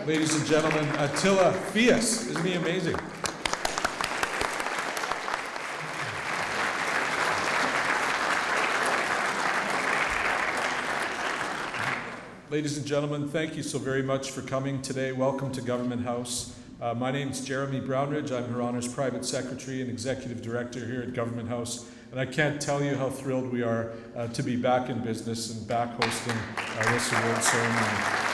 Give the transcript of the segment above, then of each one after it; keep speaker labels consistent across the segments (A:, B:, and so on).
A: Ladies and gentlemen, Attila Fias. Isn't he amazing? Ladies and gentlemen, thank you so very much for coming today. Welcome to Government House. My name is Jeremy Brownridge. I'm Her Honor's Private Secretary and Executive Director here at Government House. And I can't tell you how thrilled we are to be back in business and back hosting this award ceremony.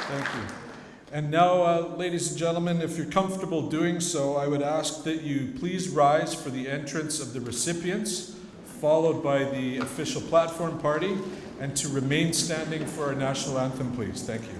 A: Thank you. And now, ladies and gentlemen, if you're comfortable doing so, I would ask that you please rise for the entrance of the recipients, followed by the official platform party, and to remain standing for our national anthem, please. Thank you.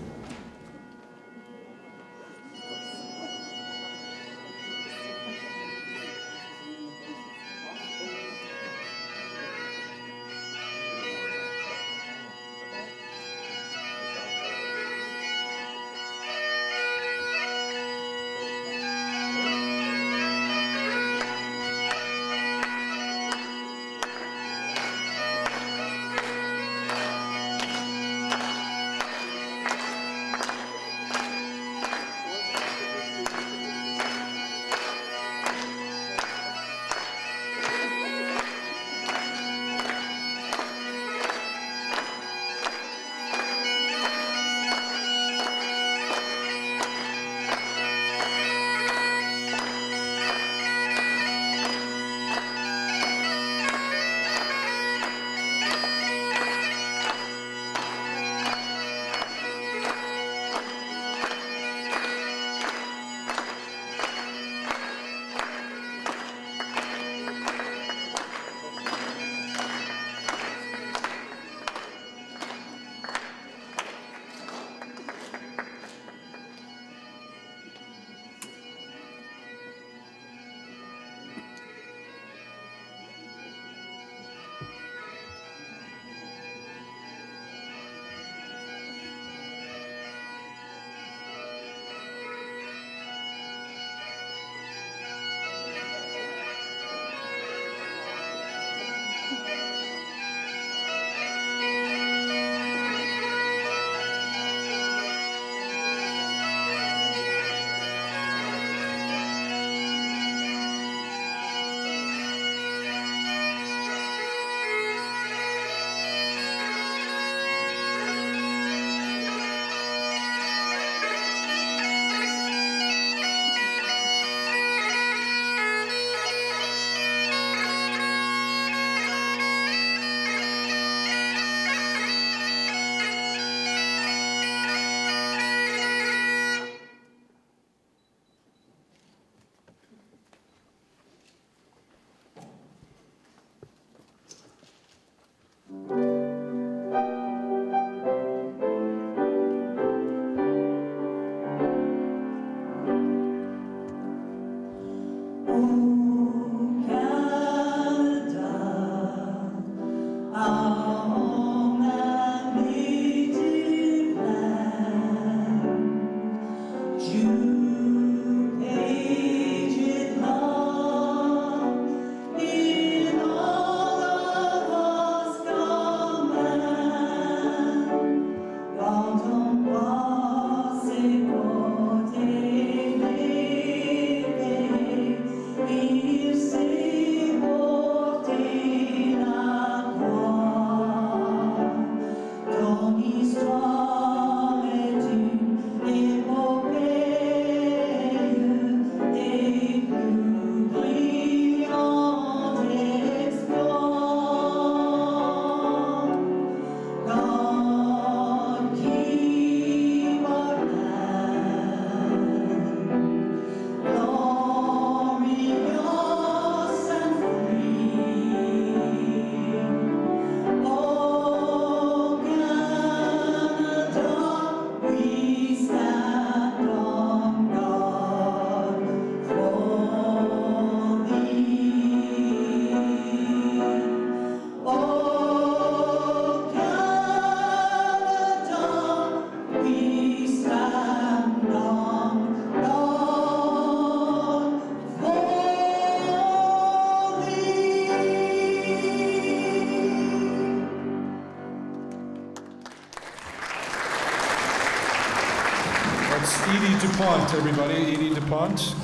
A: Edie DuPont, everybody. Edie DuPont.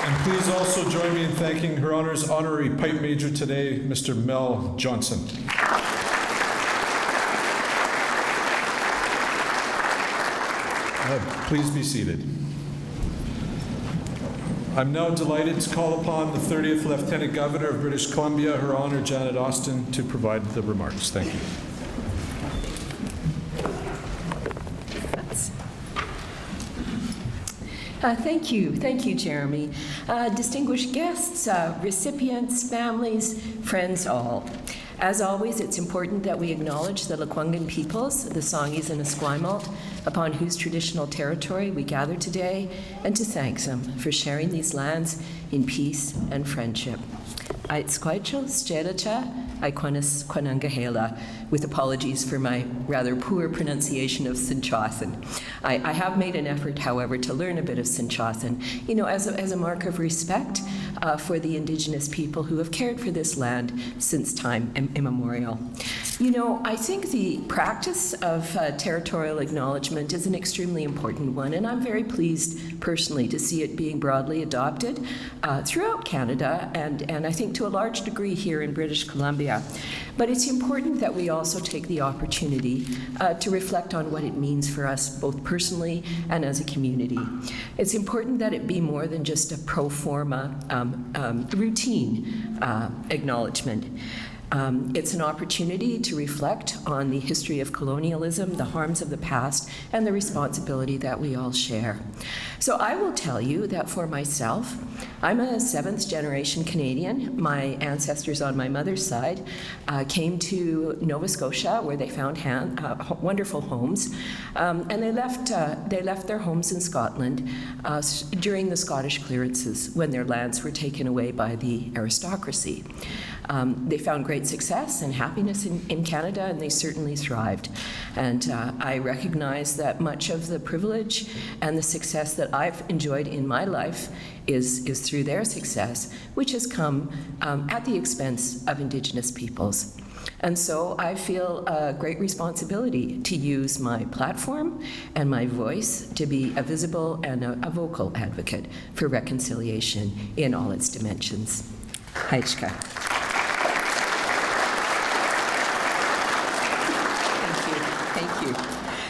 A: And please also join me in thanking Her Honor's Honorary Pipe Major today, Mr. Mel Johnson. Please be seated. I'm now delighted to call upon the 30th Lieutenant Governor of British Columbia, Her Honor Janet Austin, to provide the remarks. Thank you.
B: Thank you, Jeremy. Distinguished guests, recipients, families, friends all. As always, it's important that we acknowledge the Lekwungen peoples, the Songhees and Esquimalt, upon whose traditional territory we gather today, and to thank them for sharing these lands in peace and friendship. Aitsquaichel Stjeracha, Aikwanis Kwanangahela, with apologies for my rather poor pronunciation of Sinchothan. I have made an effort, however, to learn a bit of Sinchothan, as a mark of respect for the Indigenous people who have cared for this land since time immemorial. I think the practice of territorial acknowledgement is an extremely important one, and I'm very pleased personally to see it being broadly adopted throughout Canada and I think to a large degree here in British Columbia. But it's important that we also take the opportunity to reflect on what it means for us both personally and as a community. It's important that it be more than just a pro forma routine acknowledgement. It's an opportunity to reflect on the history of colonialism, the harms of the past, and the responsibility that we all share. So I will tell you that for myself, I'm a seventh generation Canadian. My ancestors on my mother's side came to Nova Scotia, where they found wonderful homes, and they left their homes in Scotland during the Scottish clearances when their lands were taken away by the aristocracy. They found great success and happiness in Canada, and they certainly thrived. And I recognize that much of the privilege and the success that I've enjoyed in my life is through their success, which has come at the expense of Indigenous peoples. And so I feel a great responsibility to use my platform and my voice to be a visible and a vocal advocate for reconciliation in all its dimensions. Haichka.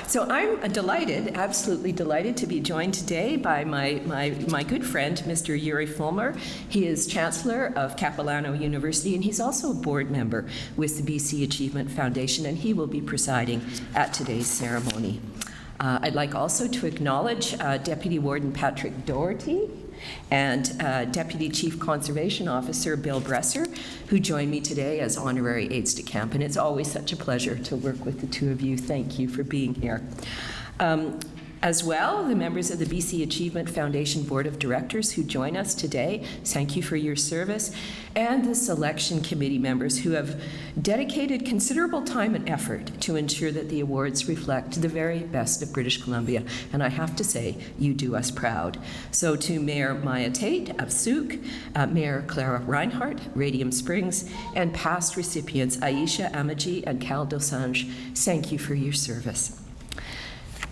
B: So I'm absolutely delighted to be joined today by my good friend, Mr. Yuri Fulmer. He is Chancellor of Capilano University, and he's also a board member with the BC Achievement Foundation, and he will be presiding at today's ceremony. I'd like also to acknowledge Deputy Warden Patrick Doherty and Deputy Chief Conservation Officer Bill Bresser, who join me today as honorary aides de camp. And it's always such a pleasure to work with the two of you. Thank you for being here. As well, the members of the BC Achievement Foundation Board of Directors who join us today, thank you for your service, and the selection committee members who have dedicated considerable time and effort to ensure that the awards reflect the very best of British Columbia. And I have to say, you do us proud. So to Mayor Maya Tate of Souk, Mayor Clara Reinhardt, Radium Springs, and past recipients Aisha Amaji and Cal Dosange, thank you for your service.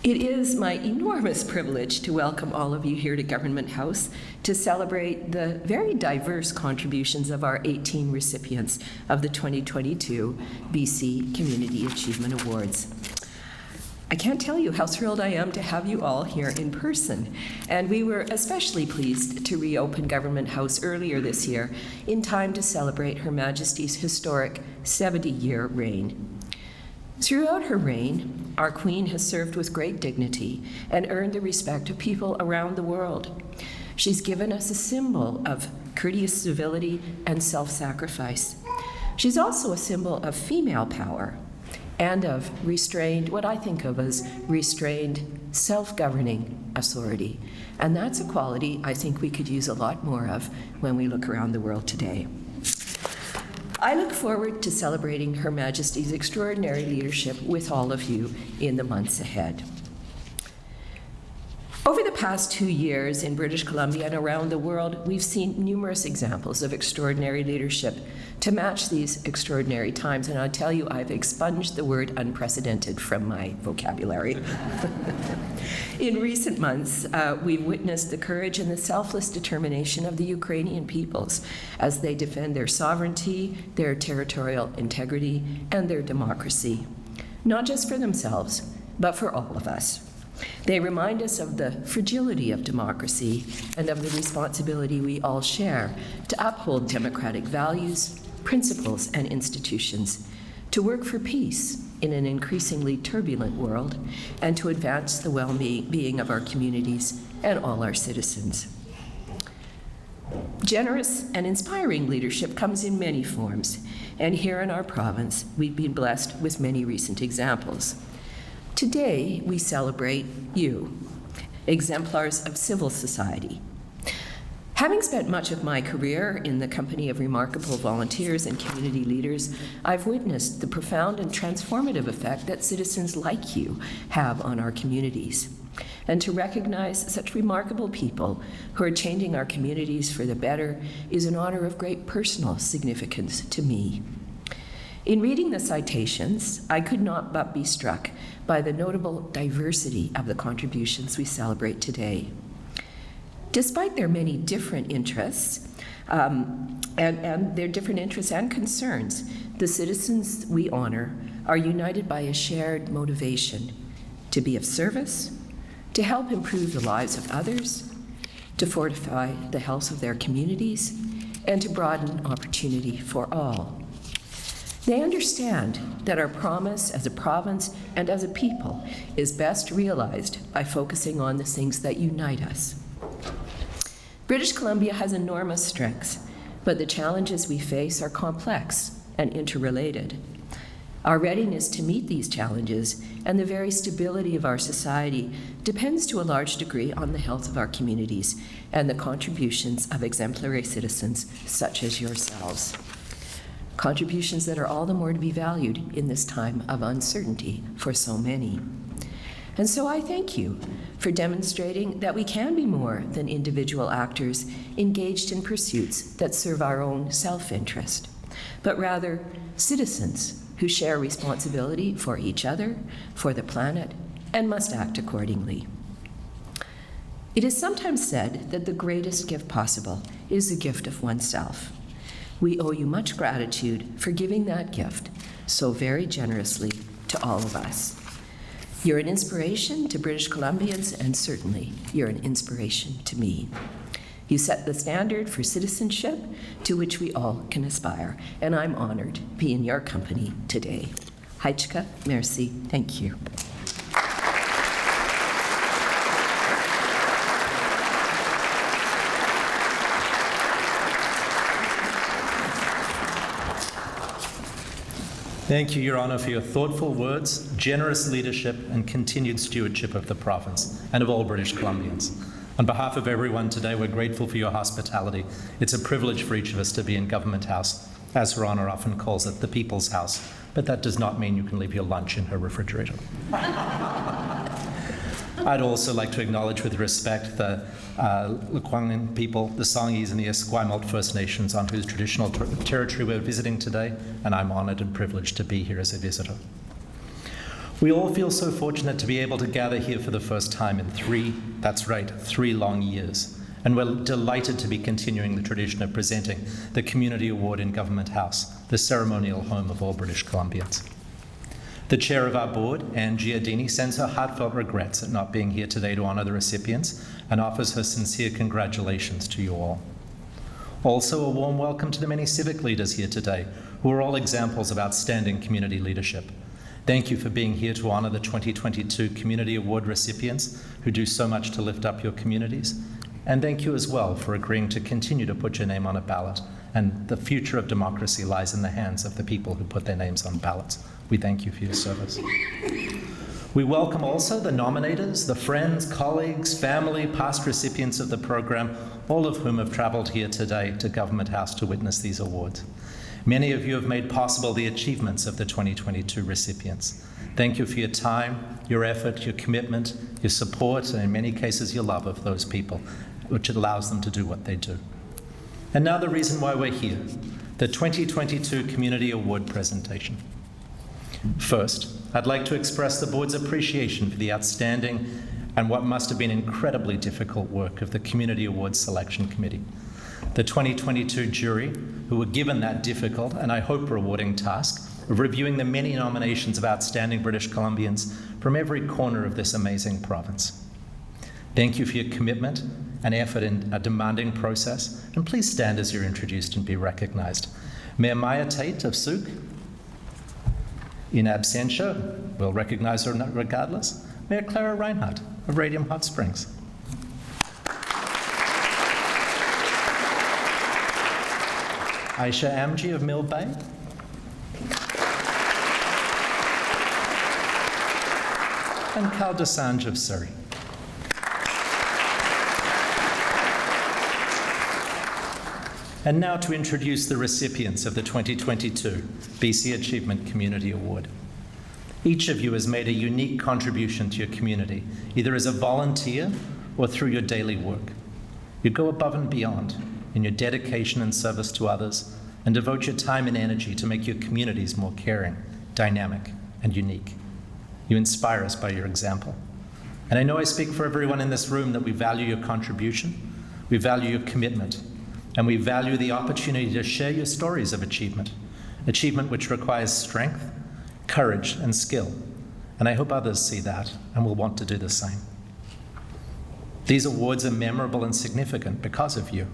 B: It is my enormous privilege to welcome all of you here to Government House to celebrate the very diverse contributions of our 18 recipients of the 2022 BC Community Achievement Awards. I can't tell you how thrilled I am to have you all here in person, and we were especially pleased to reopen Government House earlier this year in time to celebrate Her Majesty's historic 70-year reign. Throughout her reign, our Queen has served with great dignity and earned the respect of people around the world. She's given us a symbol of courteous civility and self-sacrifice. She's also a symbol of female power and of restrained, what I think of as restrained, self-governing authority. And that's a quality I think we could use a lot more of when we look around the world today. I look forward to celebrating Her Majesty's extraordinary leadership with all of you in the months ahead. Over the past 2 years in British Columbia and around the world, we've seen numerous examples of extraordinary leadership to match these extraordinary times. And I'll tell you, I've expunged the word unprecedented from my vocabulary. In recent months, we've witnessed the courage and the selfless determination of the Ukrainian peoples as they defend their sovereignty, their territorial integrity, and their democracy, not just for themselves, but for all of us. They remind us of the fragility of democracy and of the responsibility we all share to uphold democratic values, principles, and institutions, to work for peace in an increasingly turbulent world, and to advance the well-being of our communities and all our citizens. Generous and inspiring leadership comes in many forms, and here in our province, we've been blessed with many recent examples. Today, we celebrate you, exemplars of civil society. Having spent much of my career in the company of remarkable volunteers and community leaders, I've witnessed the profound and transformative effect that citizens like you have on our communities. And to recognize such remarkable people who are changing our communities for the better is an honor of great personal significance to me. In reading the citations, I could not but be struck by the notable diversity of the contributions we celebrate today. Despite their many different interests, and their different interests and concerns, the citizens we honor are united by a shared motivation to be of service, to help improve the lives of others, to fortify the health of their communities, and to broaden opportunity for all. They understand that our promise as a province and as a people is best realized by focusing on the things that unite us. British Columbia has enormous strengths, but the challenges we face are complex and interrelated. Our readiness to meet these challenges and the very stability of our society depends to a large degree on the health of our communities and the contributions of exemplary citizens such as yourselves. Contributions that are all the more to be valued in this time of uncertainty for so many. And so I thank you for demonstrating that we can be more than individual actors engaged in pursuits that serve our own self-interest, but rather citizens who share responsibility for each other, for the planet, and must act accordingly. It is sometimes said that the greatest gift possible is the gift of oneself. We owe you much gratitude for giving that gift so very generously to all of us. You're an inspiration to British Columbians, and certainly you're an inspiration to me. You set the standard for citizenship to which we all can aspire, and I'm honored to be in your company today. Hajka, merci, thank you.
C: Thank you, Your Honour, for your thoughtful words, generous leadership, and continued stewardship of the province and of all British Columbians. On behalf of everyone today, we're grateful for your hospitality. It's a privilege for each of us to be in Government House, as Her Honour often calls it, the People's House, but that does not mean you can leave your lunch in her refrigerator. I'd also like to acknowledge with respect the Lekwungen people, the Songhees and the Esquimalt First Nations on whose traditional territory we're visiting today, and I'm honoured and privileged to be here as a visitor. We all feel so fortunate to be able to gather here for the first time in 3 long years, and we're delighted to be continuing the tradition of presenting the Community Award in Government House, the ceremonial home of all British Columbians. The chair of our board, Anne Giardini, sends her heartfelt regrets at not being here today to honour the recipients and offers her sincere congratulations to you all. Also, a warm welcome to the many civic leaders here today, who are all examples of outstanding community leadership. Thank you for being here to honour the 2022 Community Award recipients who do so much to lift up your communities. And thank you as well for agreeing to continue to put your name on a ballot. And the future of democracy lies in the hands of the people who put their names on ballots. We thank you for your service. We welcome also the nominators, the friends, colleagues, family, past recipients of the program, all of whom have travelled here today to Government House to witness these awards. Many of you have made possible the achievements of the 2022 recipients. Thank you for your time, your effort, your commitment, your support, and in many cases your love of those people, which allows them to do what they do. And now the reason why we're here, the 2022 Community Award presentation. First, I'd like to express the board's appreciation for the outstanding and what must have been incredibly difficult work of the Community Awards Selection Committee. The 2022 jury, who were given that difficult and I hope rewarding task of reviewing the many nominations of outstanding British Columbians from every corner of this amazing province. Thank you for your commitment and effort in a demanding process, and please stand as you're introduced and be recognized. Mayor Maya Tate of Souk, in absentia, we'll recognize her regardless, Mayor Clara Reinhardt of Radium Hot Springs. Aisha Amji of Mill Bay. And Carl Desange of Surrey. And now to introduce the recipients of the 2022 BC Achievement Community Award. Each of you has made a unique contribution to your community, either as a volunteer or through your daily work. You go above and beyond in your dedication and service to others and devote your time and energy to make your communities more caring, dynamic, and unique. You inspire us by your example. And I know I speak for everyone in this room that we value your contribution, we value your commitment, and we value the opportunity to share your stories of achievement which requires strength, courage, and skill. And I hope others see that and will want to do the same. These awards are memorable and significant because of you.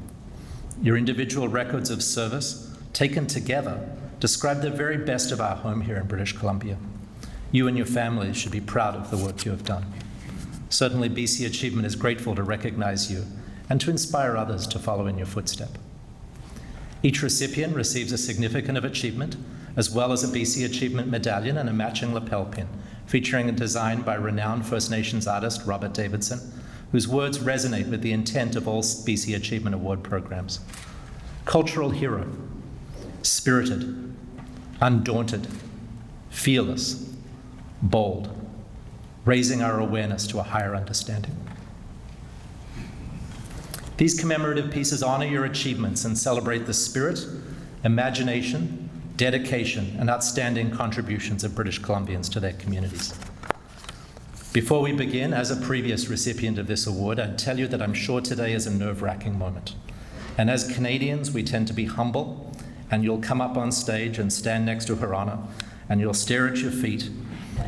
C: Your individual records of service, taken together, describe the very best of our home here in British Columbia. You and your families should be proud of the work you have done. Certainly, BC Achievement is grateful to recognize you and to inspire others to follow in your footstep. Each recipient receives a Significant of Achievement, as well as a BC Achievement medallion and a matching lapel pin, featuring a design by renowned First Nations artist Robert Davidson, whose words resonate with the intent of all BC Achievement Award programs. Cultural hero, spirited, undaunted, fearless, bold, raising our awareness to a higher understanding. These commemorative pieces honor your achievements and celebrate the spirit, imagination, dedication, and outstanding contributions of British Columbians to their communities. Before we begin, as a previous recipient of this award, I'd tell you that I'm sure today is a nerve-wracking moment. And as Canadians, we tend to be humble, and you'll come up on stage and stand next to Her Honour, and you'll stare at your feet,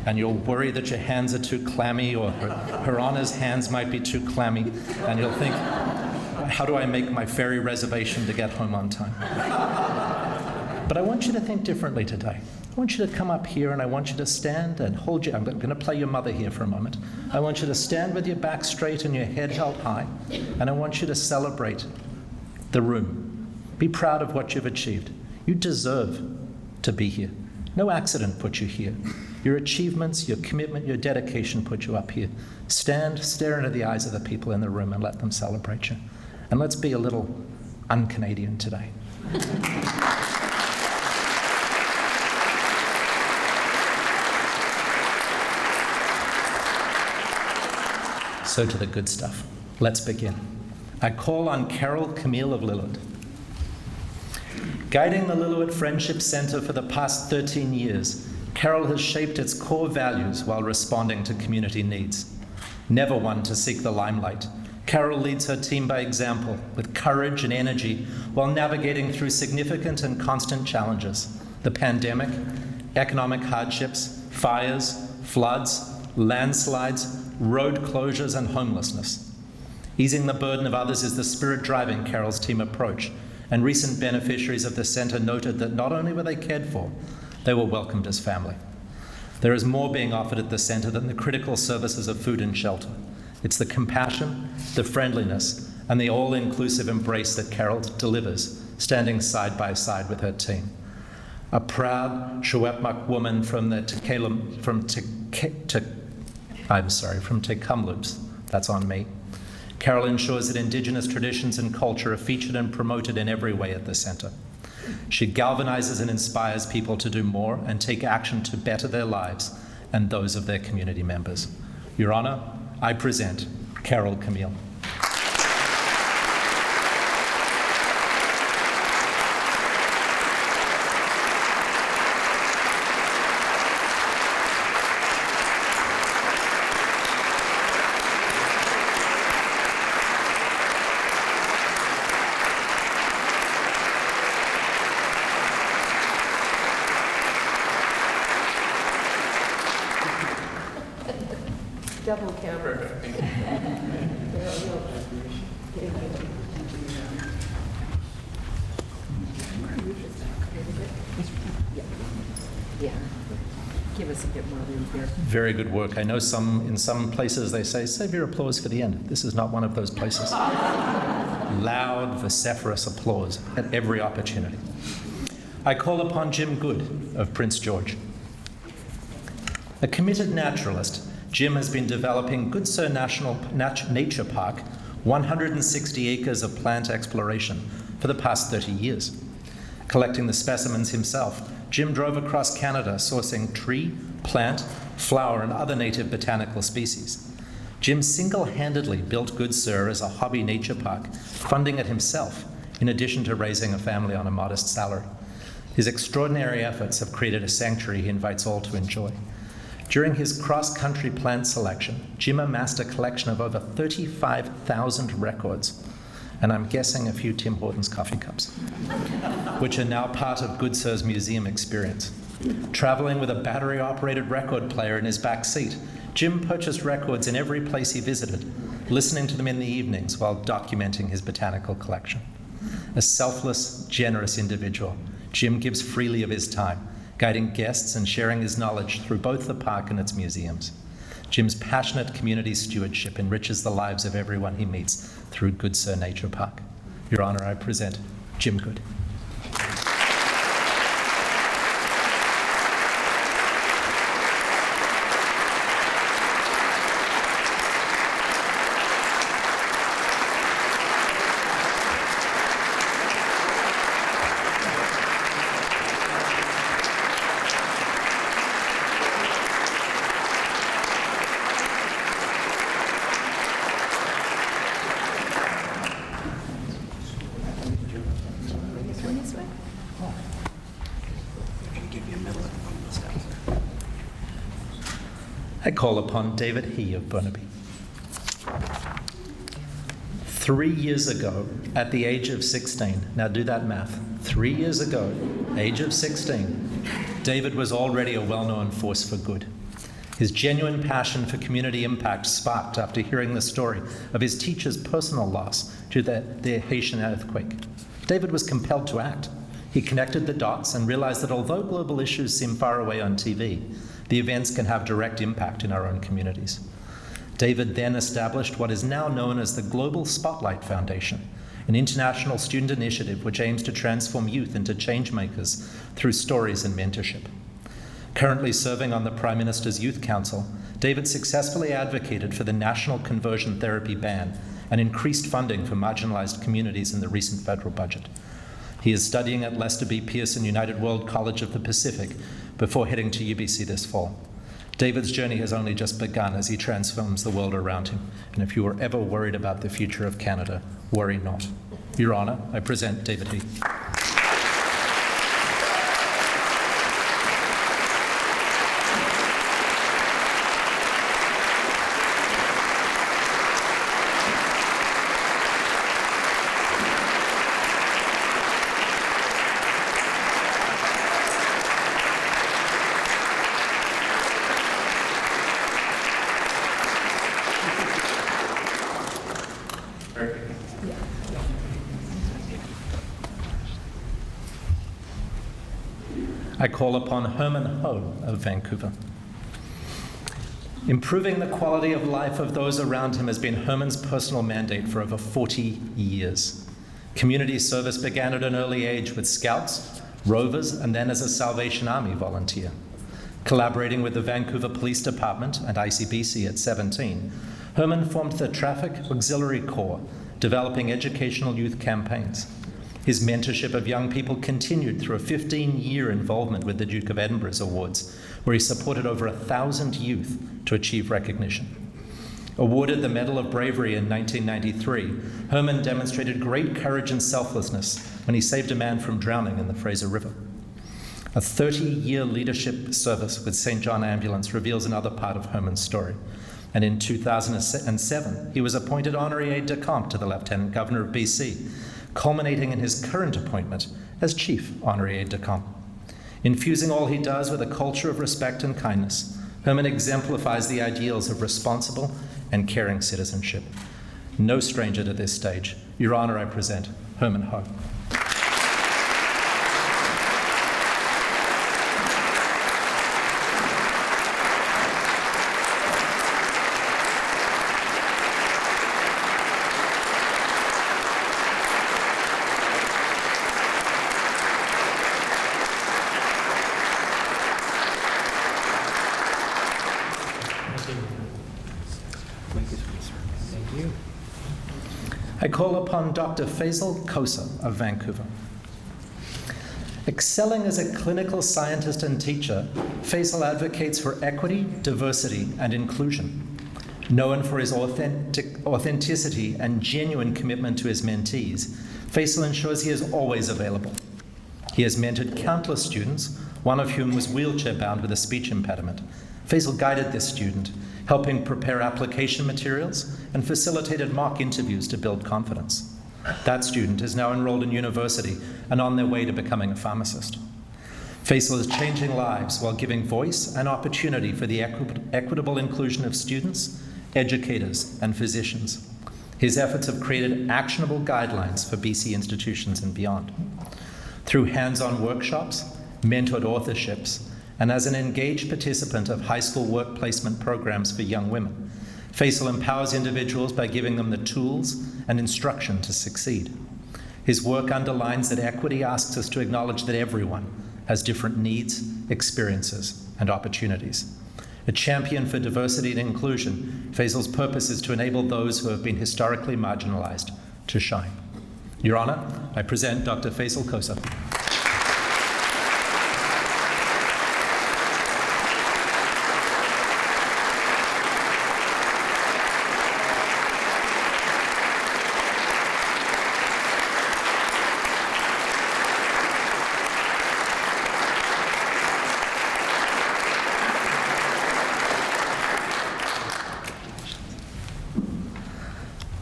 C: and you'll worry that your hands are too clammy, or Her Honour's hands might be too clammy, and you'll think, how do I make my ferry reservation to get home on time? But I want you to think differently today. I want you to come up here and I want you to stand and hold your, I'm going to play your mother here for a moment. I want you to stand with your back straight and your head held high, and I want you to celebrate the room. Be proud of what you've achieved. You deserve to be here. No accident put you here. Your achievements, your commitment, your dedication put you up here. Stand, stare into the eyes of the people in the room and let them celebrate you. And let's be a little un-Canadian today. So to the good stuff. Let's begin. I call on Carol Camille of Lillard. Guiding the Lillard Friendship Centre for the past 13 years, Carol has shaped its core values while responding to community needs. Never one to seek the limelight, Carol leads her team by example, with courage and energy, while navigating through significant and constant challenges: the pandemic, economic hardships, fires, floods, landslides, road closures, and homelessness. Easing the burden of others is the spirit driving Carol's team approach, and recent beneficiaries of the centre noted that not only were they cared for, they were welcomed as family. There is more being offered at the centre than the critical services of food and shelter. It's the compassion, the friendliness, and the all-inclusive embrace that Carol delivers, standing side by side with her team. A proud Coquitlam woman from Kamloops, that's on me. Carol ensures that Indigenous traditions and culture are featured and promoted in every way at the centre. She galvanizes and inspires people to do more and take action to better their lives, and those of their community members. Your Honour, I present Carol Camille.
B: Double camera. Yeah. Give us a bit more room here.
C: Very good work. I know in some places they say, save your applause for the end. This is not one of those places. Loud, vociferous applause at every opportunity. I call upon Jim Good of Prince George. A committed naturalist, Jim has been developing Good Sir Nature Park, 160 acres of plant exploration, for the past 30 years. Collecting the specimens himself, Jim drove across Canada sourcing tree, plant, flower, and other native botanical species. Jim single-handedly built Good Sir as a hobby nature park, funding it himself, in addition to raising a family on a modest salary. His extraordinary efforts have created a sanctuary he invites all to enjoy. During his cross-country plant selection, Jim amassed a collection of over 35,000 records, and I'm guessing a few Tim Hortons coffee cups, which are now part of Good Sir's museum experience. Traveling with a battery-operated record player in his back seat, Jim purchased records in every place he visited, listening to them in the evenings while documenting his botanical collection. A selfless, generous individual, Jim gives freely of his time, guiding guests and sharing his knowledge through both the park and its museums. Jim's passionate community stewardship enriches the lives of everyone he meets through Good Sir Nature Park. Your Honour, I present Jim Good. I call upon David He of Burnaby. 3 years ago, at the age of 16, now do that math, 3 years ago, age of 16, David was already a well-known force for good. His genuine passion for community impact sparked after hearing the story of his teacher's personal loss to the Haitian earthquake. David was compelled to act. He connected the dots and realized that although global issues seem far away on TV, the events can have direct impact in our own communities. David then established what is now known as the Global Spotlight Foundation, an international student initiative which aims to transform youth into change makers through stories and mentorship. Currently serving on the Prime Minister's Youth Council, David successfully advocated for the national conversion therapy ban and increased funding for marginalized communities in the recent federal budget. He is studying at Lester B. Pearson United World College of the Pacific before heading to UBC this fall. David's journey has only just begun as he transforms the world around him. And if you are ever worried about the future of Canada, worry not. Your Honour, I present David He. I call upon Herman Ho of Vancouver. Improving the quality of life of those around him has been Herman's personal mandate for over 40 years. Community service began at an early age with Scouts, Rovers, and then as a Salvation Army volunteer. Collaborating with the Vancouver Police Department and ICBC at 17, Herman formed the Traffic Auxiliary Corps, developing educational youth campaigns. His mentorship of young people continued through a 15-year involvement with the Duke of Edinburgh's Awards, where he supported over 1,000 youth to achieve recognition. Awarded the Medal of Bravery in 1993, Herman demonstrated great courage and selflessness when he saved a man from drowning in the Fraser River. A 30-year leadership service with St. John Ambulance reveals another part of Herman's story. And in 2007, he was appointed Honorary Aide-de-Camp to the Lieutenant Governor of BC, culminating in his current appointment as Chief Honorary Aide-de-Camp. Infusing all he does with a culture of respect and kindness, Herman exemplifies the ideals of responsible and caring citizenship. No stranger to this stage. Your Honour, I present Herman Ho. I call upon Dr. Faisal Cosa of Vancouver. Excelling as a clinical scientist and teacher, Faisal advocates for equity, diversity, and inclusion. Known for his authenticity and genuine commitment to his mentees, Faisal ensures he is always available. He has mentored countless students, one of whom was wheelchair-bound with a speech impediment. Faisal guided this student, helping prepare application materials and facilitated mock interviews to build confidence. That student is now enrolled in university and on their way to becoming a pharmacist. Faisal is changing lives while giving voice and opportunity for the equitable inclusion of students, educators, and physicians. His efforts have created actionable guidelines for BC institutions and beyond. Through hands-on workshops, mentored authorships, and as an engaged participant of high school work placement programs for young women, Faisal empowers individuals by giving them the tools and instruction to succeed. His work underlines that equity asks us to acknowledge that everyone has different needs, experiences, and opportunities. A champion for diversity and inclusion, Faisal's purpose is to enable those who have been historically marginalized to shine. Your Honor, I present Dr. Faisal Cosa.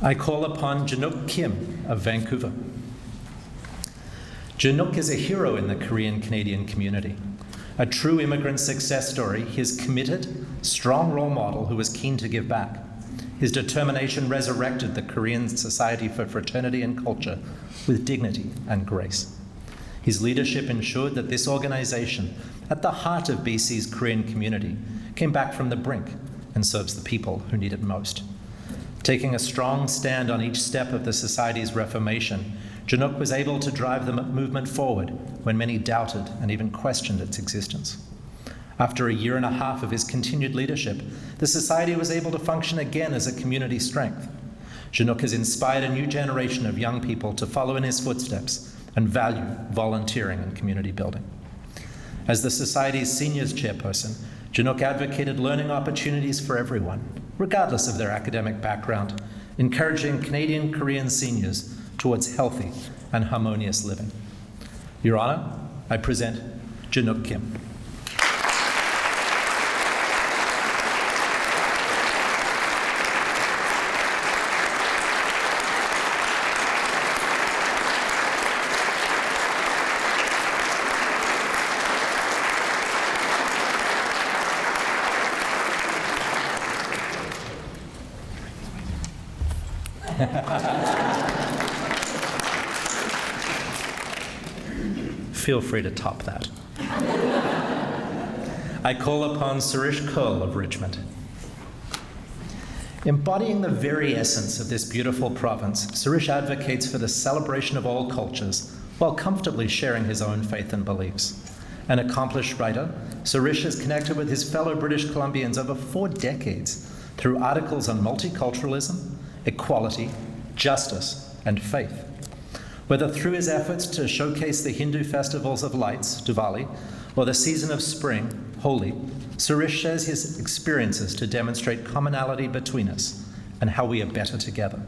C: I call upon Januk Kim of Vancouver. Januk is a hero in the Korean-Canadian community. A true immigrant success story, his committed, strong role model who was keen to give back. His determination resurrected the Korean Society for Fraternity and Culture with dignity and grace. His leadership ensured that this organization, at the heart of BC's Korean community, came back from the brink and serves the people who need it most. Taking a strong stand on each step of the Society's reformation, Januk was able to drive the movement forward when many doubted and even questioned its existence. After a year and a half of his continued leadership, the Society was able to function again as a community strength. Januk has inspired a new generation of young people to follow in his footsteps and value volunteering and community building. As the Society's seniors chairperson, Januk advocated learning opportunities for everyone, regardless of their academic background, encouraging Canadian Korean seniors towards healthy and harmonious living. Your Honor, I present Januk Kim. Feel free to top that. I call upon Suresh Kurl of Richmond. Embodying the very essence of this beautiful province, Suresh advocates for the celebration of all cultures while comfortably sharing his own faith and beliefs. An accomplished writer, Suresh has connected with his fellow British Columbians over 4 decades through articles on multiculturalism, equality, justice, and faith. Whether through his efforts to showcase the Hindu festivals of lights, Diwali, or the season of spring, Holi, Suresh shares his experiences to demonstrate commonality between us and how we are better together.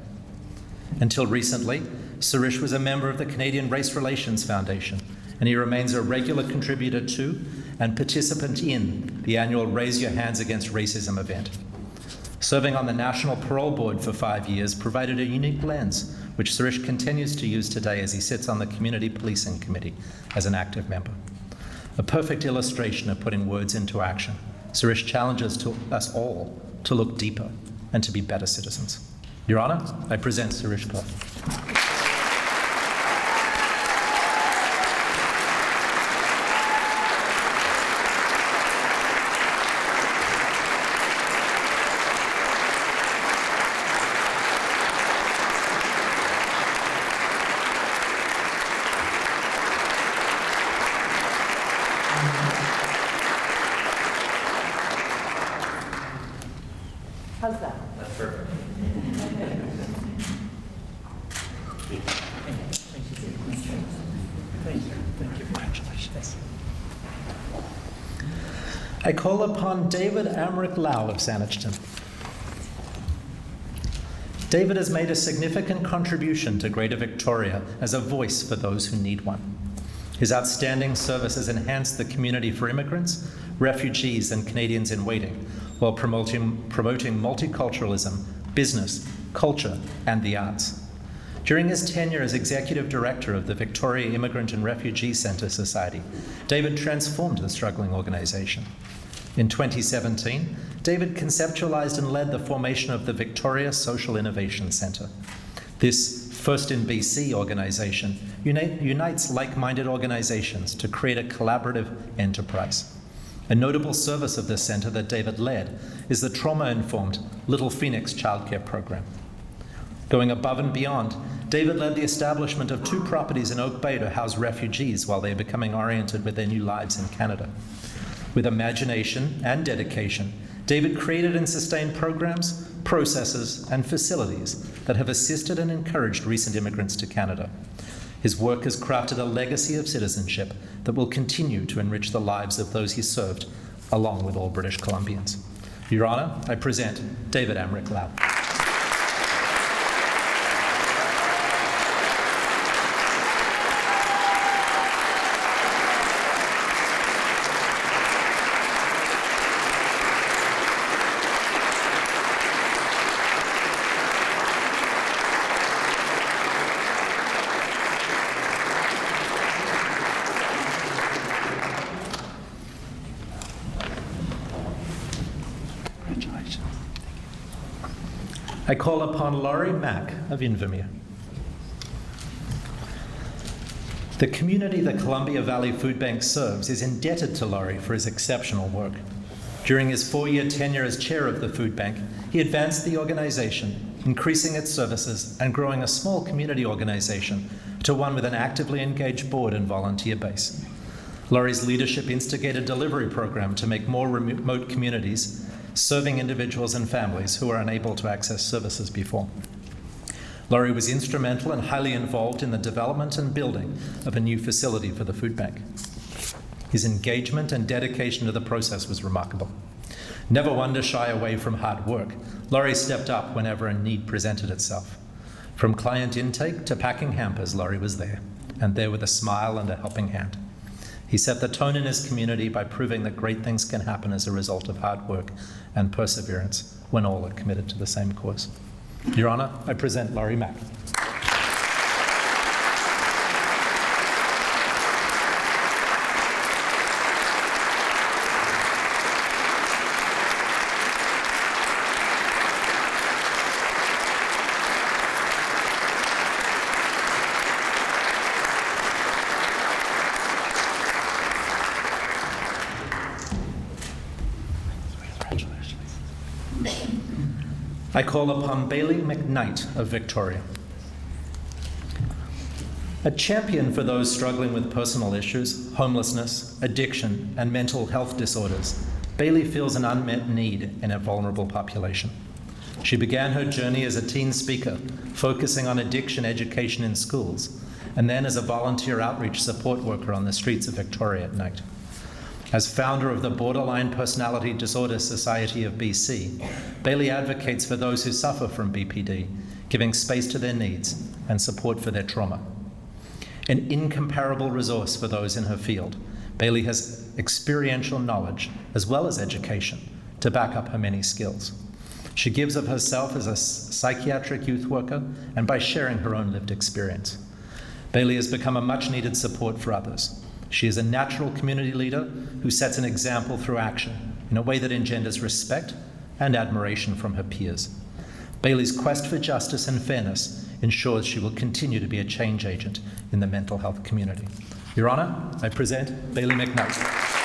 C: Until recently, Suresh was a member of the Canadian Race Relations Foundation, and he remains a regular contributor to and participant in the annual Raise Your Hands Against Racism event. Serving on the National Parole Board for 5 years provided a unique lens, which Suresh continues to use today as he sits on the Community Policing Committee as an active member. A perfect illustration of putting words into action, Suresh challenges us all to look deeper and to be better citizens. Your Honour, I present Suresh Kaur.
B: How's that?
C: That's perfect. Thank you. Congratulations. I call upon David Amrick Lau of Saanichton. David has made a significant contribution to Greater Victoria as a voice for those who need one. His outstanding service has enhanced the community for immigrants, refugees, and Canadians in waiting, while promoting multiculturalism, business, culture, and the arts. During his tenure as Executive Director of the Victoria Immigrant and Refugee Centre Society, David transformed the struggling organisation. In 2017, David conceptualised and led the formation of the Victoria Social Innovation Centre. This first in BC organisation unites like-minded organisations to create a collaborative enterprise. A notable service of this centre that David led is the trauma-informed Little Phoenix childcare program. Going above and beyond, David led the establishment of 2 properties in Oak Bay to house refugees while they are becoming oriented with their new lives in Canada. With imagination and dedication, David created and sustained programs, processes, and facilities that have assisted and encouraged recent immigrants to Canada. His work has crafted a legacy of citizenship that will continue to enrich the lives of those he served, along with all British Columbians. Your Honour, I present David Amrick Lau. I call upon Laurie Mack of Invermere. The community the Columbia Valley Food Bank serves is indebted to Laurie for his exceptional work. During his 4-year tenure as chair of the food bank, he advanced the organization, increasing its services and growing a small community organization to one with an actively engaged board and volunteer base. Laurie's leadership instigated a delivery program to make more remote communities, serving individuals and families who were unable to access services before. Laurie was instrumental and highly involved in the development and building of a new facility for the food bank. His engagement and dedication to the process was remarkable. Never one to shy away from hard work, Laurie stepped up whenever a need presented itself. From client intake to packing hampers, Laurie was there, and there with a smile and a helping hand. He set the tone in his community by proving that great things can happen as a result of hard work and perseverance when all are committed to the same cause. Your Honour, I present Laurie Mack. I call upon Bailey Mcknight of Victoria. A champion for those struggling with personal issues, homelessness, addiction, and mental health disorders, Bailey feels an unmet need in a vulnerable population. She began her journey as a teen speaker, focusing on addiction education in schools, and then as a volunteer outreach support worker on the streets of Victoria at night. As founder of the Borderline Personality Disorder Society of BC, Bailey advocates for those who suffer from BPD, giving space to their needs and support for their trauma. An incomparable resource for those in her field, Bailey has experiential knowledge as well as education to back up her many skills. She gives of herself as a psychiatric youth worker and by sharing her own lived experience. Bailey has become a much-needed support for others. She is a natural community leader who sets an example through action in a way that engenders respect and admiration from her peers. Bailey's quest for justice and fairness ensures she will continue to be a change agent in the mental health community. Your Honour, I present Bailey Mcknight.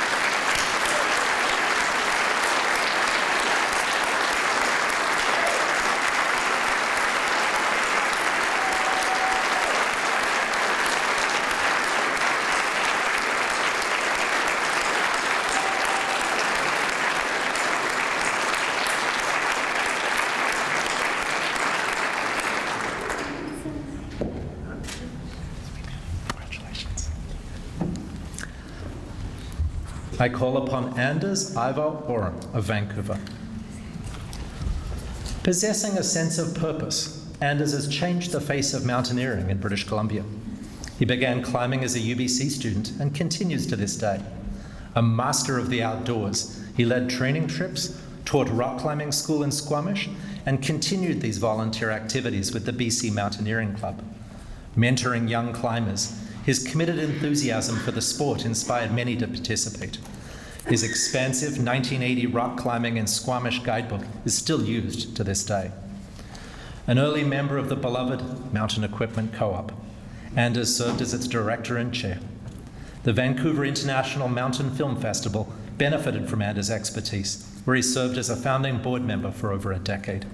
C: I call upon Anders Ivar Oren of Vancouver. Possessing a sense of purpose, Anders has changed the face of mountaineering in British Columbia. He began climbing as a UBC student and continues to this day. A master of the outdoors, he led training trips, taught rock climbing school in Squamish, and continued these volunteer activities with the BC Mountaineering Club. Mentoring young climbers, his committed enthusiasm for the sport inspired many to participate. His expansive 1980 rock climbing in Squamish guidebook is still used to this day. An early member of the beloved Mountain Equipment Co-op, Anders served as its director and chair. The Vancouver International Mountain Film Festival benefited from Anders' expertise, where he served as a founding board member for over a decade.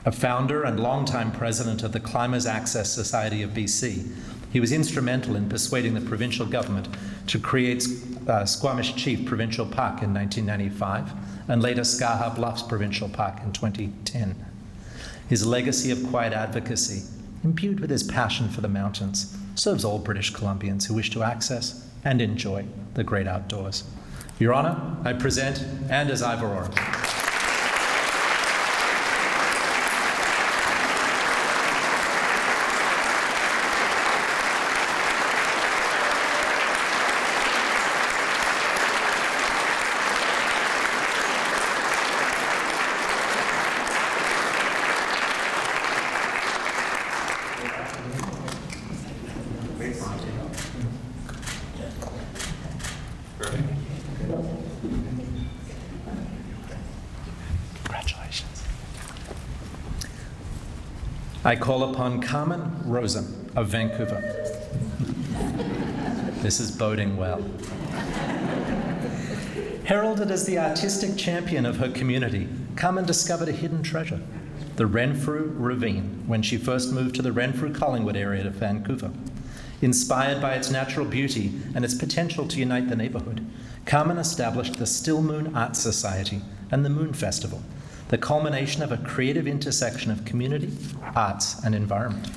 C: A founder and longtime president of the Climbers Access Society of BC, he was instrumental in persuading the provincial government to create Squamish Chief Provincial Park in 1995 and later Skaha Bluffs Provincial Park in 2010. His legacy of quiet advocacy, imbued with his passion for the mountains, serves all British Columbians who wish to access and enjoy the great outdoors. Your Honour, I present Anders Ivar Oren. Congratulations. I call upon Carmen Rosen of Vancouver. This is boding well. Heralded as the artistic champion of her community, Carmen discovered a hidden treasure, the Renfrew Ravine, when she first moved to the Renfrew-Collingwood area of Vancouver. Inspired by its natural beauty and its potential to unite the neighbourhood, Carmen established the Still Moon Arts Society and the Moon Festival, the culmination of a creative intersection of community, arts, and environment.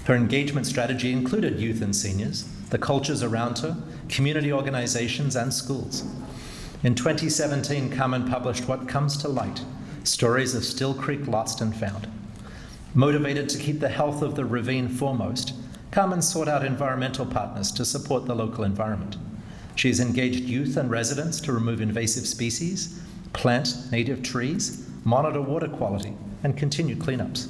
C: Her engagement strategy included youth and seniors, the cultures around her, community organisations, and schools. In 2017, Carmen published What Comes to Light, Stories of Still Creek Lost and Found. Motivated to keep the health of the ravine foremost, Carmen sought out environmental partners to support the local environment. She has engaged youth and residents to remove invasive species, plant native trees, monitor water quality, and continue cleanups.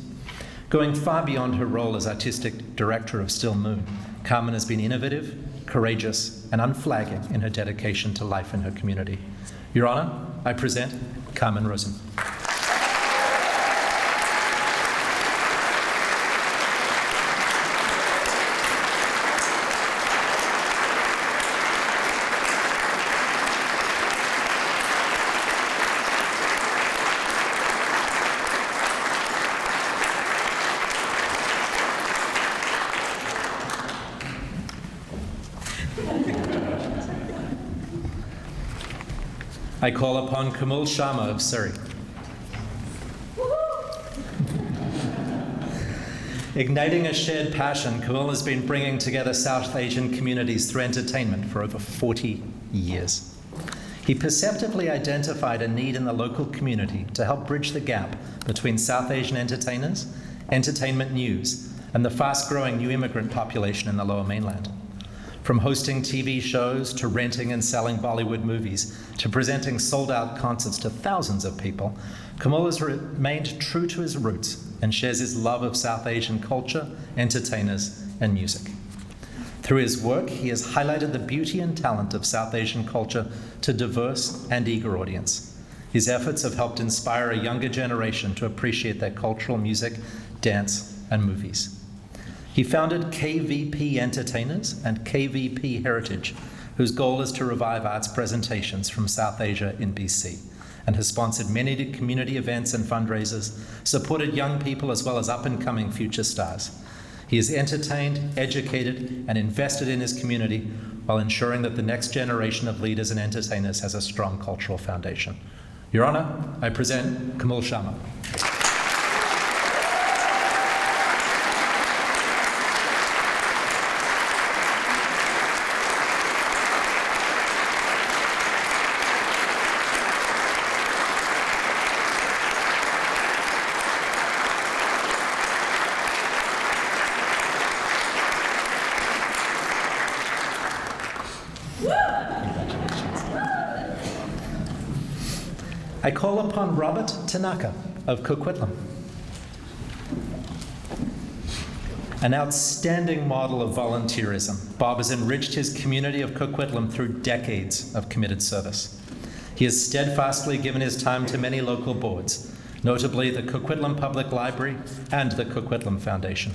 C: Going far beyond her role as artistic director of Still Moon, Carmen has been innovative, courageous, and unflagging in her dedication to life in her community. Your Honour, I present Carmen Rosen. I call upon Camille Sharma of Surrey. Igniting a shared passion, Camille has been bringing together South Asian communities through entertainment for over 40 years. He perceptively identified a need in the local community to help bridge the gap between South Asian entertainers, entertainment news, and the fast-growing new immigrant population in the Lower Mainland. From hosting TV shows to renting and selling Bollywood movies to presenting sold-out concerts to thousands of people, Camille has remained true to his roots and shares his love of South Asian culture, entertainers, and music. Through his work, he has highlighted the beauty and talent of South Asian culture to diverse and eager audience. His efforts have helped inspire a younger generation to appreciate their cultural music, dance, and movies. He founded KVP Entertainers and KVP Heritage, whose goal is to revive arts presentations from South Asia in BC, and has sponsored many community events and fundraisers, supported young people as well as up-and-coming future stars. He has entertained, educated, and invested in his community while ensuring that the next generation of leaders and entertainers has a strong cultural foundation. Your Honour, I present Camille Sharma. I call upon Robert Tanaka of Coquitlam, an outstanding model of volunteerism. Bob has enriched his community of Coquitlam through decades of committed service. He has steadfastly given his time to many local boards, notably the Coquitlam Public Library and the Coquitlam Foundation.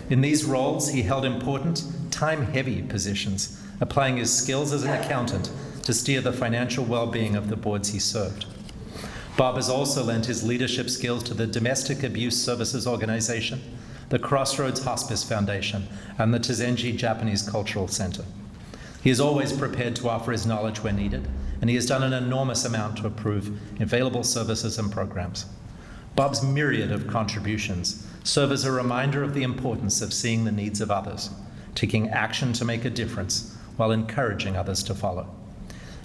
C: In these roles, he held important, time-heavy positions, applying his skills as an accountant to steer the financial well-being of the boards he served. Bob has also lent his leadership skills to the Domestic Abuse Services Organization, the Crossroads Hospice Foundation, and the Tezenji Japanese Cultural Center. He is always prepared to offer his knowledge where needed, and he has done an enormous amount to improve available services and programs. Bob's myriad of contributions serve as a reminder of the importance of seeing the needs of others, taking action to make a difference, while encouraging others to follow.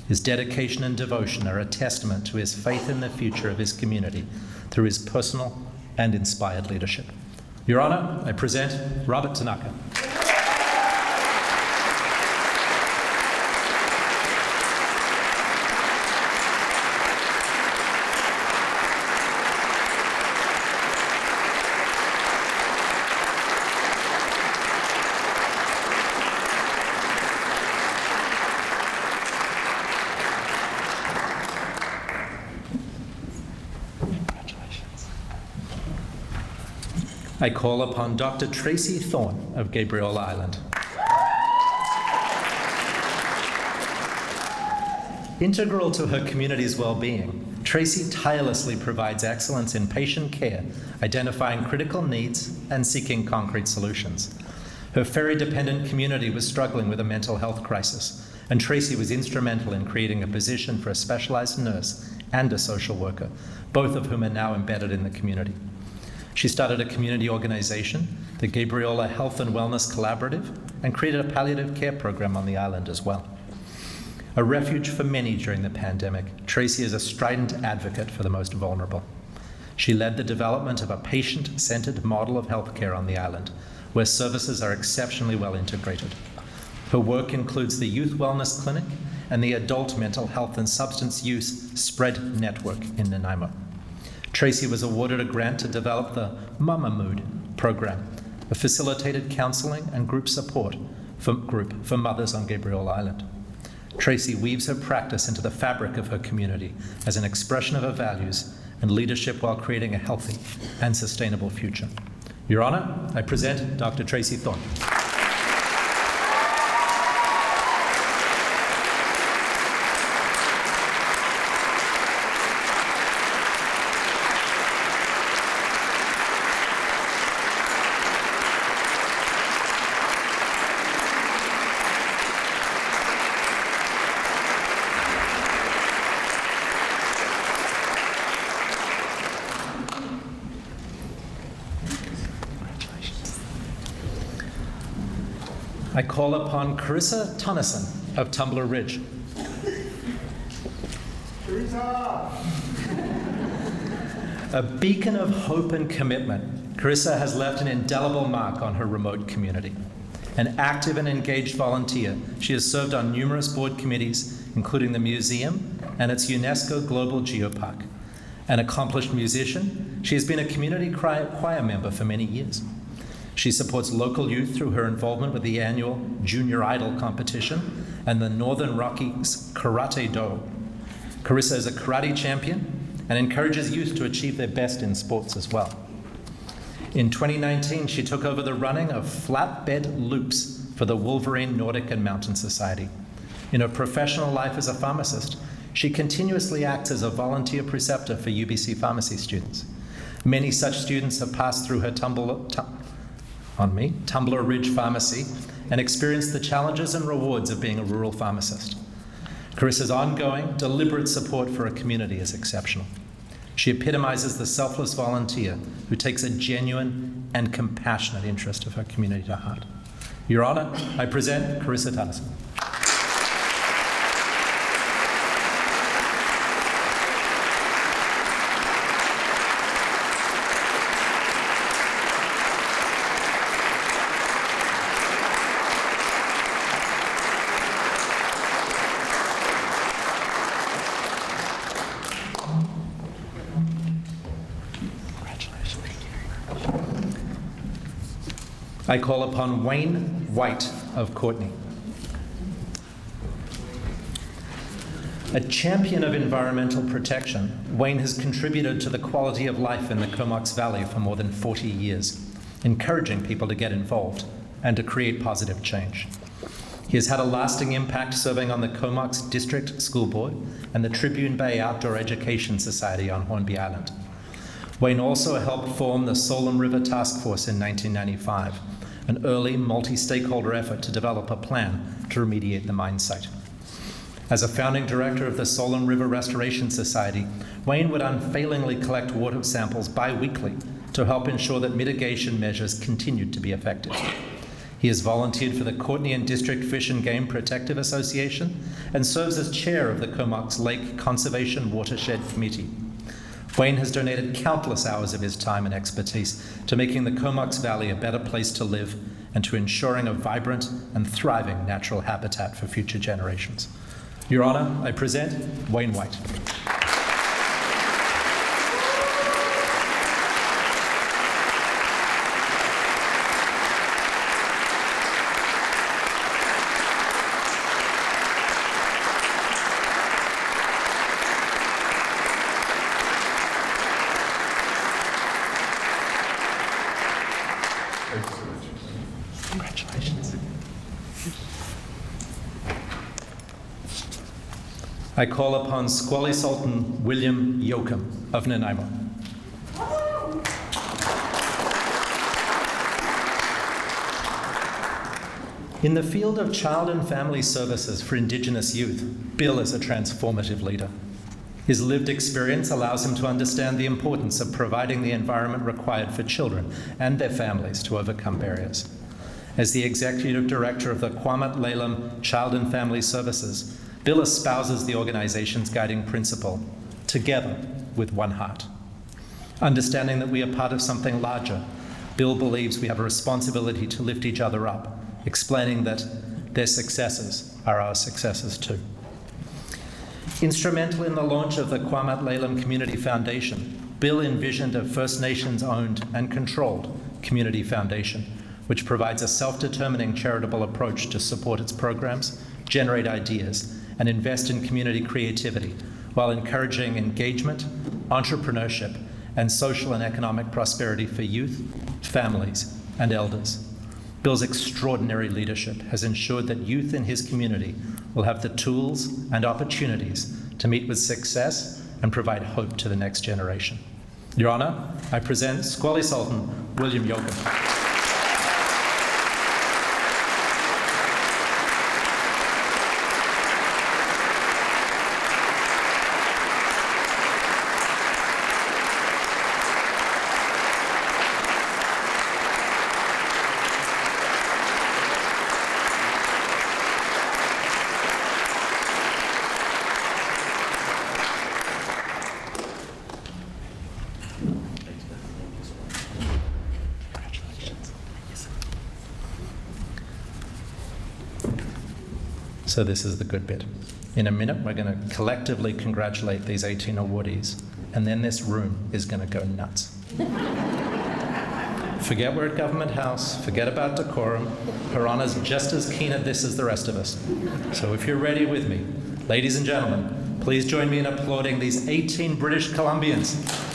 C: His dedication and devotion are a testament to his faith in the future of his community through his personal and inspired leadership. Your Honour, I present Robert Tanaka. I call upon Dr. Tracy Thorne of Gabriola Island. Integral to her community's well-being, Tracy tirelessly provides excellence in patient care, identifying critical needs and seeking concrete solutions. Her ferry-dependent community was struggling with a mental health crisis, and Tracy was instrumental in creating a position for a specialized nurse and a social worker, both of whom are now embedded in the community. She started a community organization, the Gabriola Health and Wellness Collaborative, and created a palliative care program on the island as well. A refuge for many during the pandemic, Tracy is a strident advocate for the most vulnerable. She led the development of a patient-centered model of healthcare on the island, where services are exceptionally well integrated. Her work includes the Youth Wellness Clinic and the Adult Mental Health and Substance Use Spread Network in Nanaimo. Tracy was awarded a grant to develop the Mama Mood program, a facilitated counseling and group support group for mothers on Gabriola Island. Tracy weaves her practice into the fabric of her community as an expression of her values and leadership while creating a healthy and sustainable future. Your Honour, I present Dr. Tracy Thorne. call upon Carissa Tonneson of Tumbler Ridge. A beacon of hope and commitment, Carissa has left an indelible mark on her remote community. An active and engaged volunteer, she has served on numerous board committees, including the museum and its UNESCO Global Geopark. An accomplished musician, she has been a community choir member for many years. She supports local youth through her involvement with the annual Junior Idol competition and the Northern Rockies Karate Do. Carissa is a karate champion and encourages youth to achieve their best in sports as well. In 2019, she took over the running of flatbed loops for the Wolverine Nordic and Mountain Society. In her professional life as a pharmacist, she continuously acts as a volunteer preceptor for UBC pharmacy students. Many such students have passed through her Tumbler Ridge Pharmacy and experienced the challenges and rewards of being a rural pharmacist. Carissa's ongoing, deliberate support for her community is exceptional. She epitomizes the selfless volunteer who takes a genuine and compassionate interest of her community to heart. Your Honour, I present Carissa Tonneson. I call upon Wayne White of Courtenay. A champion of environmental protection, Wayne has contributed to the quality of life in the Comox Valley for more than 40 years, encouraging people to get involved and to create positive change. He has had a lasting impact serving on the Comox District School Board and the Tribune Bay Outdoor Education Society on Hornby Island. Wayne also helped form the Solom River Task Force in 1995, an early multi-stakeholder effort to develop a plan to remediate the mine site. As a founding director of the Solom River Restoration Society, Wayne would unfailingly collect water samples bi-weekly to help ensure that mitigation measures continued to be effective. He has volunteered for the Courtenay and District Fish and Game Protective Association and serves as chair of the Comox Lake Conservation Watershed Committee. Wayne has donated countless hours of his time and expertise to making the Comox Valley a better place to live and to ensuring a vibrant and thriving natural habitat for future generations. Your Honour, I present Wayne White. Congratulations. I call upon Squally Sultan William Yoakum of Nanaimo. In the field of child and family services for Indigenous youth, Bill is a transformative leader. His lived experience allows him to understand the importance of providing the environment required for children and their families to overcome barriers. As the Executive Director of the Coquitlam Child and Family Services, Bill espouses the organization's guiding principle, together with one heart. Understanding that we are part of something larger, Bill believes we have a responsibility to lift each other up, explaining that their successes are our successes too. Instrumental in the launch of the Coquitlam Community Foundation, Bill envisioned a First Nations-owned and controlled community foundation, which provides a self-determining charitable approach to support its programs, generate ideas, and invest in community creativity, while encouraging engagement, entrepreneurship, and social and economic prosperity for youth, families, and elders. Bill's extraordinary leadership has ensured that youth in his community will have the tools and opportunities to meet with success and provide hope to the next generation. Your Honour, I present Squally Sultan William Yoakum. So this is the good bit. In a minute, we're going to collectively congratulate these 18 awardees, and then this room is going to go nuts. Forget we're at Government House, forget about decorum. Her Honour's just as keen at this as the rest of us. So if you're ready with me, ladies and gentlemen, please join me in applauding these 18 British Columbians.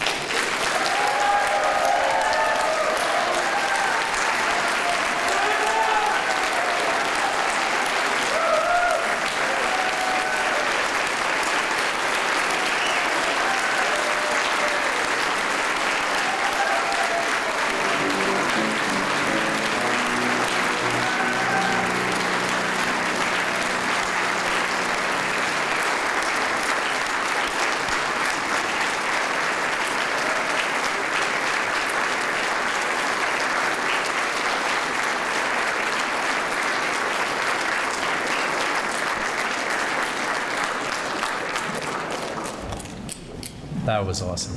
C: That was awesome.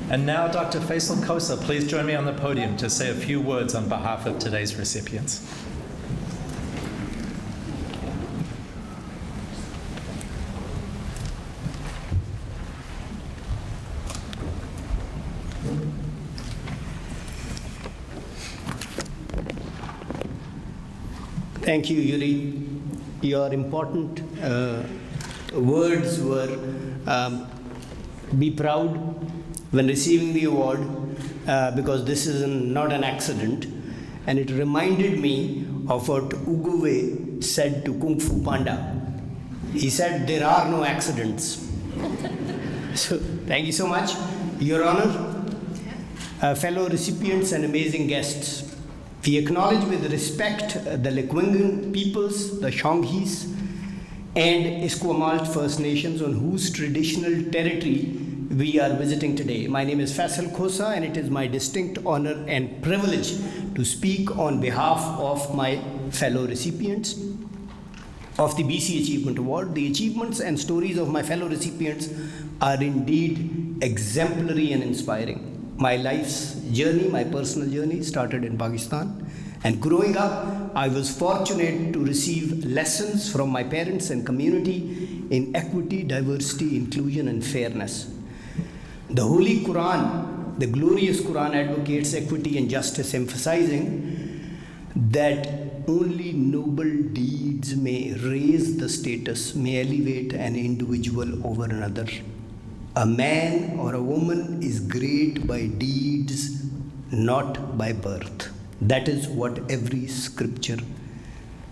C: And now, Dr. Faisal Cosa, please join me on the podium to say a few words on behalf of today's recipients.
D: Thank you, Yuri. Your important words were be proud when receiving the award because this is not an accident, and it reminded me of what Uguve said to Kung Fu Panda. He said, "There are no accidents." So, thank you so much, Your Honor, fellow recipients and amazing guests. We acknowledge with respect the Lekwungen peoples, the Shonghis, and Esquimalt First Nations on whose traditional territory we are visiting today. My name is Faisal Cosa, and it is my distinct honor and privilege to speak on behalf of my fellow recipients of the BC Achievement Award. The achievements and stories of my fellow recipients are indeed exemplary and inspiring. My life's journey, my personal journey, started in Pakistan. And growing up, I was fortunate to receive lessons from my parents and community in equity, diversity, inclusion, and fairness. The Holy Quran, the glorious Quran, advocates equity and justice, emphasizing that only noble deeds may raise the status, may elevate an individual over another. A man or a woman is great by deeds, not by birth. That is what every scripture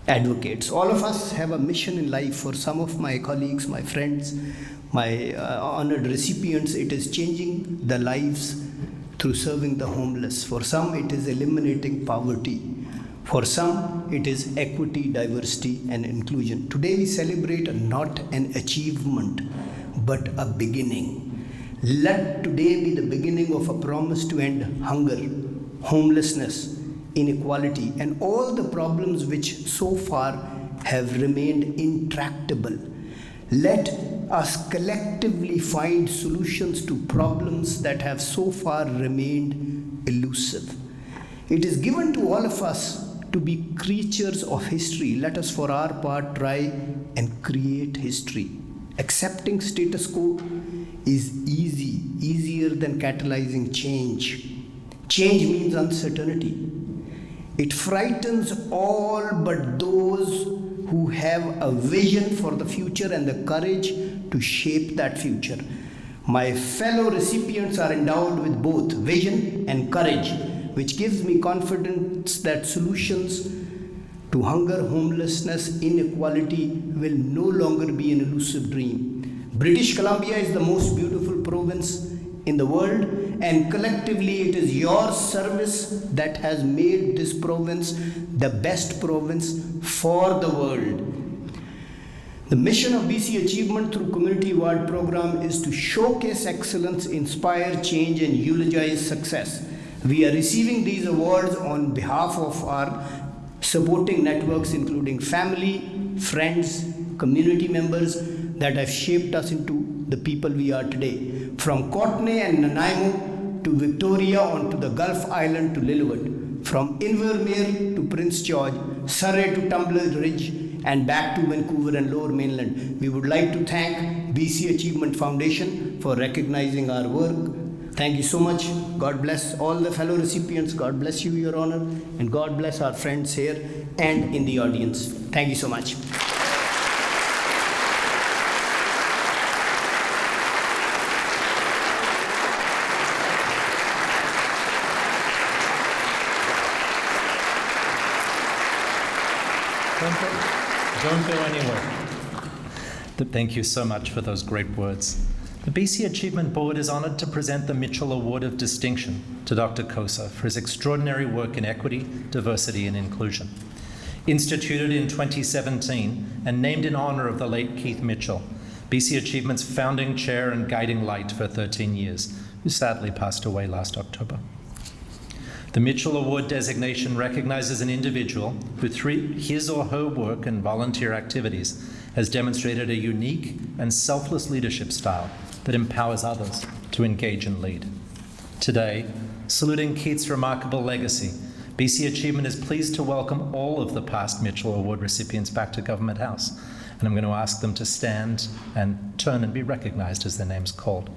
D: advocates. All of us have a mission in life. For some of my colleagues, my friends, my honored recipients, it is changing the lives through serving the homeless. For some, it is eliminating poverty. For some, it is equity, diversity, and inclusion. Today, we celebrate not an achievement, but a beginning. Let today be the beginning of a promise to end hunger, homelessness, inequality, and all the problems which so far have remained intractable. Let us collectively find solutions to problems that have so far remained elusive. It is given to all of us to be creatures of history. Let us for our part try and create history. Accepting status quo is easier than catalyzing change. Change means uncertainty. It frightens all but those who have a vision for the future and the courage to shape that future. My fellow recipients are endowed with both vision and courage, which gives me confidence that solutions to hunger, homelessness, inequality will no longer be an elusive dream. British Columbia is the most beautiful province in the world, and collectively it is your service that has made this province the best province for the world. The mission of BC Achievement through Community Award Program is to showcase excellence, inspire change, and eulogize success. We are receiving these awards on behalf of our supporting networks, including family, friends, community members that have shaped us into the people we are today. From Courtenay and Nanaimo to Victoria, onto the Gulf Island to Lillard, from Invermere to Prince George, Surrey to Tumbler Ridge, and back to Vancouver and Lower Mainland. We would like to thank BC Achievement Foundation for recognizing our work. Thank you so much. God bless all the fellow recipients. God bless you, Your Honor, and God bless our friends here and in the audience. Thank you so much.
C: Don't go anywhere. Thank you so much for those great words. The BC Achievement Board is honoured to present the Mitchell Award of Distinction to Dr. Cosa for his extraordinary work in equity, diversity and inclusion. Instituted in 2017 and named in honour of the late Keith Mitchell, BC Achievement's founding chair and guiding light for 13 years, who sadly passed away last October. The Mitchell Award designation recognises an individual who, through his or her work and volunteer activities, has demonstrated a unique and selfless leadership style that empowers others to engage and lead. Today, saluting Keith's remarkable legacy, BC Achievement is pleased to welcome all of the past Mitchell Award recipients back to Government House, and I'm going to ask them to stand and turn and be recognised as their names called.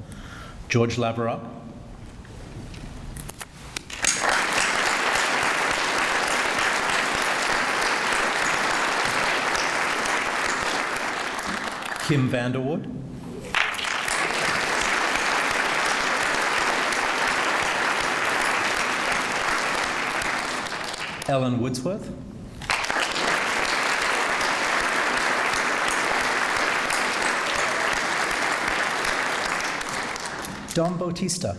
C: George Laverock, Kim Vanderwood, Ellen Woodsworth, Dom Bautista,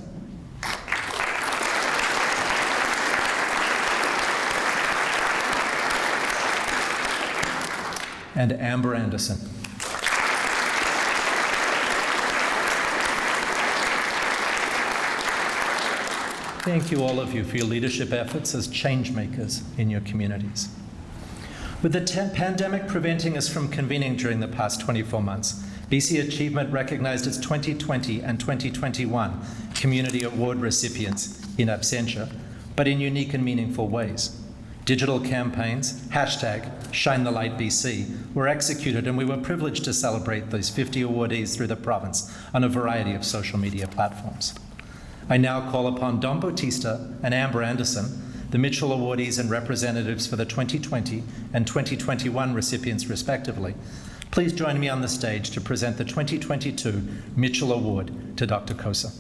C: and Amber Anderson. Thank you, all of you, for your leadership efforts as change makers in your communities. With the pandemic preventing us from convening during the past 24 months, BC Achievement recognized its 2020 and 2021 Community Award recipients in absentia, but in unique and meaningful ways. Digital campaigns, #ShineTheLightBC, were executed, and we were privileged to celebrate those 50 awardees through the province on a variety of social media platforms. I now call upon Dom Bautista and Amber Anderson, the Mitchell awardees and representatives for the 2020 and 2021 recipients respectively. Please join me on the stage to present the 2022 Mitchell Award to Dr. Cosa.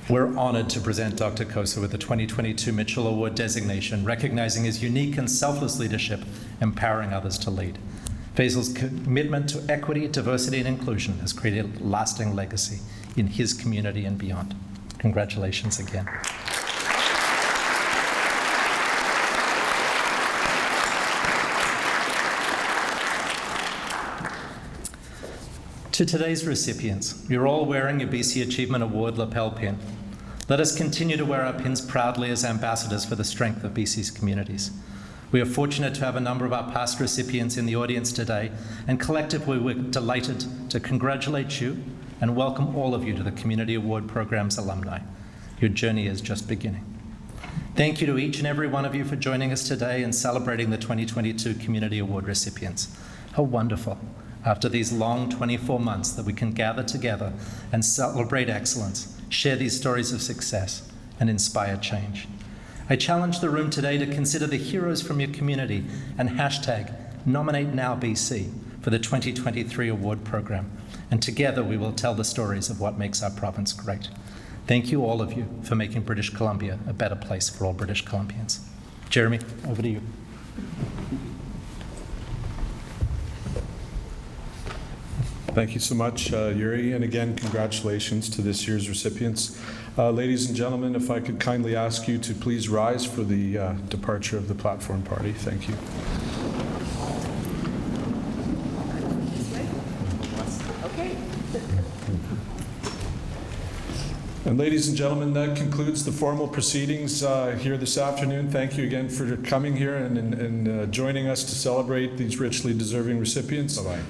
C: We're honoured to present Dr. Cosa with the 2022 Mitchell Award designation, recognizing his unique and selfless leadership, empowering others to lead. Faisal's commitment to equity, diversity, and inclusion has created a lasting legacy in his community and beyond. Congratulations again. To today's recipients, you're all wearing your BC Achievement Award lapel pin. Let us continue to wear our pins proudly as ambassadors for the strength of BC's communities. We are fortunate to have a number of our past recipients in the audience today, and collectively we're delighted to congratulate you and welcome all of you to the Community Award Program's alumni. Your journey is just beginning. Thank you to each and every one of you for joining us today and celebrating the 2022 Community Award recipients. How wonderful, after these long 24 months, that we can gather together and celebrate excellence, share these stories of success, and inspire change. I challenge the room today to consider the heroes from your community and #NominateNowBC for the 2023 award program. And together we will tell the stories of what makes our province great. Thank you, all of you, for making British Columbia a better place for all British Columbians. Jeremy, over to you.
A: Thank you so much, Yuri, and again, congratulations to this year's recipients. Ladies and gentlemen, if I could kindly ask you to please rise for the departure of the platform party. Thank you.
B: Okay.
A: And ladies and gentlemen, that concludes the formal proceedings here this afternoon. Thank you again for coming here and joining us to celebrate these richly deserving recipients. Bye-bye.